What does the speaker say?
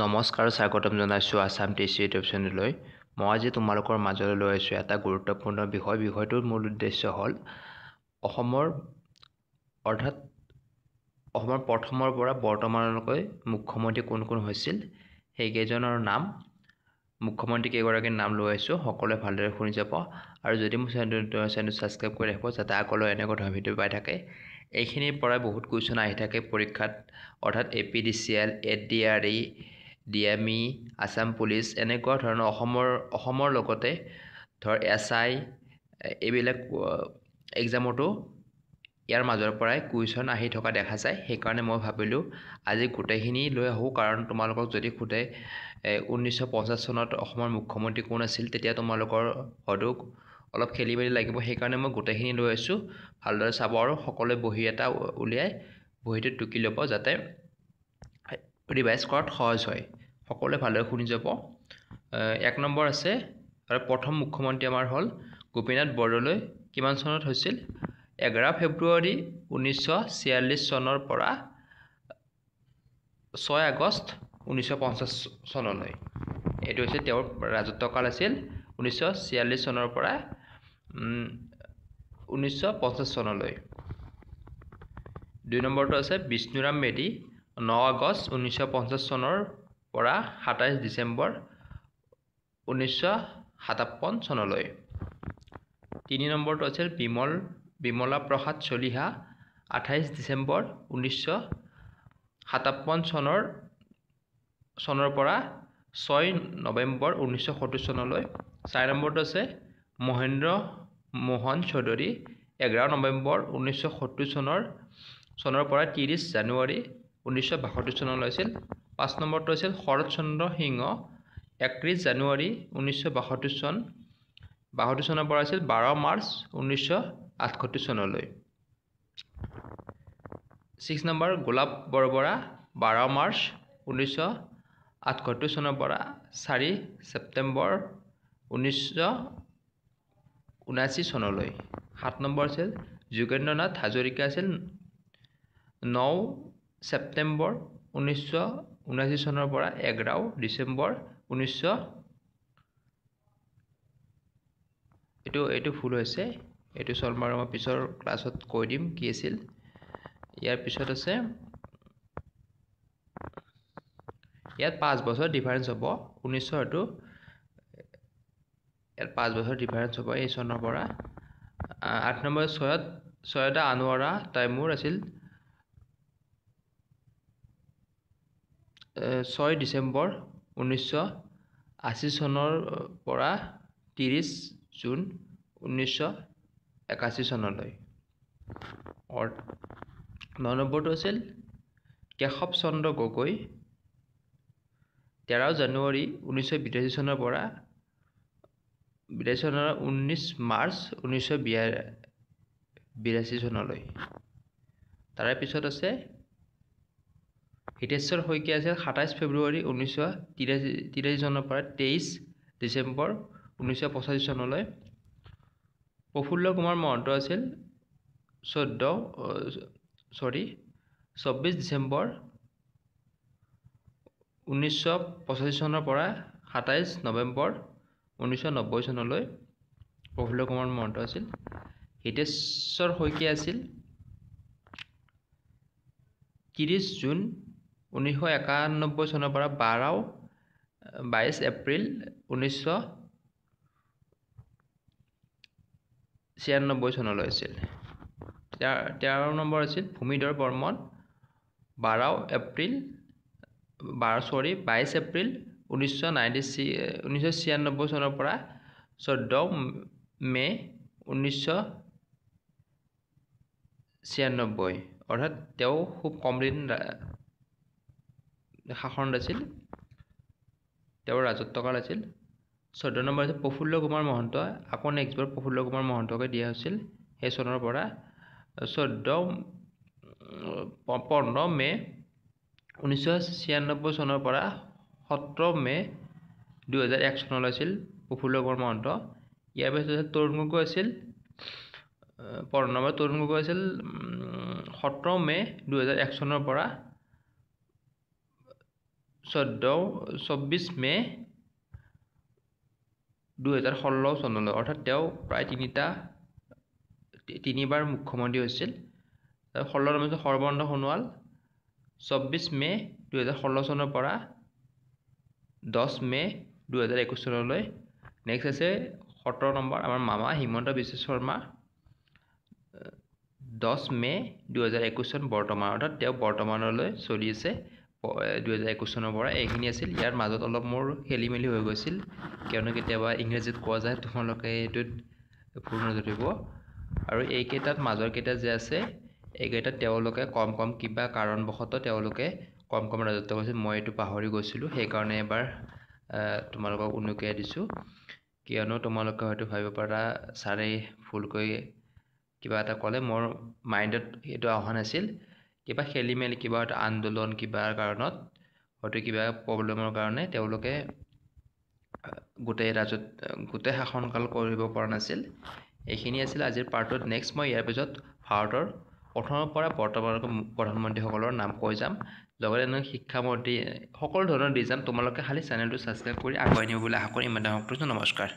নমস্কাৰ স্বাগতম জনাইছোঁ আছাম টিচি ইউটিউব চেনেললৈ। মই আজি তোমালোকৰ মাজলৈ লৈ আহিছোঁ এটা গুৰুত্বপূৰ্ণ বিষয়টোৰ মূল উদ্দেশ্য হ'ল অসমৰ প্ৰথমৰ পৰা বৰ্তমানলৈকে মুখ্যমন্ত্ৰী কোন কোন হৈছিল সেইকেইজনৰ নাম, মুখ্যমন্ত্ৰী কেইগৰাকীৰ নাম লৈ আহিছোঁ। সকলোৱে ভালদৰে শুনি যাব আৰু যদি মোৰ চেনেল ছাবস্ক্ৰাইব কৰি ৰাখিব যাতে আগলৈ এনেকুৱা ধৰণৰ ভিডিঅ' পাই থাকে। এইখিনিৰ পৰাই বহুত কুৱেশ্যন আহি থাকে পৰীক্ষাত, অৰ্থাৎ APDCL, ADRE, DME, Assam police এনেকুৱা ধৰণৰ অসমৰ লগতে ধৰ SI এইবিলাক এক্সামতো ইয়াৰ মাজৰ পৰাই কুৱেশ্যন আহি থকা দেখা যায়। সেইকাৰণে মই ভাবিলোঁ আজি গোটেইখিনি লৈ আহোঁ, কাৰণ তোমালোকক যদি সোধে 1950 চনত অসমৰ মুখ্যমন্ত্ৰী কোন আছিল তেতিয়া তোমালোকৰ হয়তো অলপ খেলি মেলি লাগিব। সেইকাৰণে মই গোটেইখিনি লৈ আহিছোঁ, ভালদৰে চাব আৰু সকলোৱে বহি এটা উলিয়াই বহিটোত টুকি ল'ব যাতে ৰিভাইজ কৰাত সহজ হয়। সকলোৱে ভালদৰে শুনি যাব। 1 নম্বৰ আছে আৰু প্ৰথম মুখ্যমন্ত্ৰী আমাৰ হ'ল গোপীনাথ বৰদলৈ। কিমান চনত হৈছিল? 11 ফেব্ৰুৱাৰী 1946 চনৰ পৰা 6 আগষ্ট 1950 চনলৈ। এইটো হৈছে তেওঁৰ ৰাজত্বকাল আছিল 1946 চনৰ পৰা 1950 চনলৈ। 2 নম্বৰটো আছে বিষ্ণুৰাম মেধি, 9 আগষ্ট 1950 চনৰ পৰা 27 ডিচেম্বৰ 1957 চনলৈ। 3 নম্বৰটো আছিল বিমলা প্ৰসাদ চলিহা, 28 ডিচেম্বৰ 1957 চনৰ পৰা 6 নৱেম্বৰ 1970 চনলৈ। 4 নম্বৰটো আছে মহেন্দ্ৰ মোহন চৌধুৰী, 11 নৱেম্বৰ 1970 চনৰ পৰা 30 জানুৱাৰী 1962 চনলৈ আছিল। 5 নম্বৰটো আছিল শৰৎ চন্দ্ৰ সিংহ, 31 জানুৱাৰী 1962 চন, 62 চনৰ পৰা আছিল 12 মাৰ্চ 1968 চনলৈ। 6 নম্বৰ গোলাপ বৰবৰা, 12 মাৰ্চ 1968 চনৰ পৰা 4 ছেপ্টেম্বৰ 1979 চনলৈ। 7 নম্বৰ আছিল যোগেন্দ্ৰ নাথ হাজৰিকা, আছিল 9 ছেপ্টেম্বৰ 1979 চনৰ পৰা 11 ডিচেম্বৰ 1900। এইটো ভুল হৈছে, এইটো চল্ভ মাৰো মই পিছৰ ক্লাছত কৈ দিম কি আছিল। ইয়াৰ পিছত আছে ইয়াত 5 বছৰ ডিফাৰেঞ্চ হ'ব। 1900 ইয়াত 5 বছৰ ডিফাৰেঞ্চ হ'ব এই চনৰ পৰা। 8 নম্বৰ সৈয়দা আনোৱাৰা তৈমুৰ, আছিল 6 ডিচেম্বৰ 1980 চনৰ পৰা 30 জুন 1981 চনলৈ। 9 নম্বৰটো আছিল কেশৱ চন্দ্ৰ গগৈ, 13 জানুৱাৰী 1982 চনৰ পৰা 19 মাৰ্চ 1982 চনলৈ। তাৰে পিছত আছে হিতেশ্বৰ শইকীয়া, আছিল 27 ফেব্ৰুৱাৰী 1983 চনৰ পৰা 23 ডিচেম্বৰ 1985 চনলৈ। প্ৰফুল্ল কুমাৰ মহন্ত, আছিল 24 ডিচেম্বৰ 1985 চনৰ পৰা 27 নৱেম্বৰ 1990 চনলৈ প্ৰফুল্ল কুমাৰ মহন্ত আছিল। হিতেশ্বৰ শইকীয়া আছিল 30 জুন 1991 চনৰ পৰা 22 এপ্ৰিল 1996 চনলৈ আছিল। 13 নম্বৰ আছিল ভূমিধৰ বৰ্মন, 22 এপ্ৰিল 1996 চনৰ পৰা 14 মে 1996, অৰ্থাৎ তেওঁ খুব কম দিন শাসন আছিল, তেওঁৰ ৰাজত্বকাল আছিল। 14 নম্বৰ আছিল প্ৰফুল্ল কুমাৰ মহন্ত, আকৌ নেক্সটবাৰ প্ৰফুল্ল কুমাৰ মহন্তকে দিয়া হৈছিল সেই চনৰ পৰা 15 মে 1996 চনৰ পৰা 17 মে 2001 চনলৈ আছিল প্ৰফুল্ল কুমাৰ মহন্ত। ইয়াৰ পিছত তৰুণ গগৈ আছিল 15 নম্বৰ তৰুণ গগৈ আছিল 17 মে 2001 চনৰ পৰা 24 মে 2016 চনলৈ, অৰ্থাৎ তেওঁ প্ৰায় তিনিবাৰ মুখ্যমন্ত্ৰী হৈছিল। 16 নম্বৰ সৰ্বানন্দ সোণোৱাল 24 মে 2016 চনৰ পৰা 10 মে 2021 চনলৈ। নেক্সট আছে 17 নম্বৰ আমাৰ মামা হিমন্ত বিশ্ব শৰ্মা 10 মে 2021 চন বৰ্তমান, অৰ্থাৎ তেওঁ বৰ্তমানলৈ চলি আছে 2021 চনৰ পৰা। এইখিনি আছিল। ইয়াৰ মাজত অলপ মোৰ খেলি মেলি হৈ গৈছিল, কিয়নো কেতিয়াবা ইংৰাজীত কোৱা যায়, তোমালোকে এইটোত ভুল নধৰিব। আৰু এইকেইটাত মাজৰ কেইটা যে আছে, এইকেইটাত তেওঁলোকে কম কিবা কাৰণবশতঃ তেওঁলোকে কম ৰাজত্ব কৰিছিল। মই এইটো পাহৰি গৈছিলোঁ, সেইকাৰণে এবাৰ তোমালোকক উনুকিয়াই দিছোঁ। কিয়নো তোমালোকে হয়তো ভাবিব পাৰা ছাৰে ভুলকৈ কিবা এটা ক'লে, মোৰ মাইণ্ডত সেইটো অহা নাছিল। কিবা খেলি মেলি, কিবা এটা আন্দোলন, কিবা কাৰণত হয়তো কিবা প্ৰব্লেমৰ কাৰণে তেওঁলোকে গোটেই শাসনকাল কৰিব পৰা নাছিল। এইখিনি আছিল আজিৰ পাৰ্টত। নেক্সট মই ইয়াৰ পিছত ভাৰতৰ প্ৰথমৰ পৰা বৰ্তমানলৈকে প্ৰধানমন্ত্ৰীসকলৰ নাম কৈ যাম, লগতে শিক্ষামন্ত্ৰী সকলো ধৰণৰ দি যাম। তোমালোকে খালি চেনেলটো ছাবস্ক্ৰাইব কৰি আগুৱাই নিব বুলি আশা কৰি ইমানতে সামৰিছোঁ। নমস্কাৰ।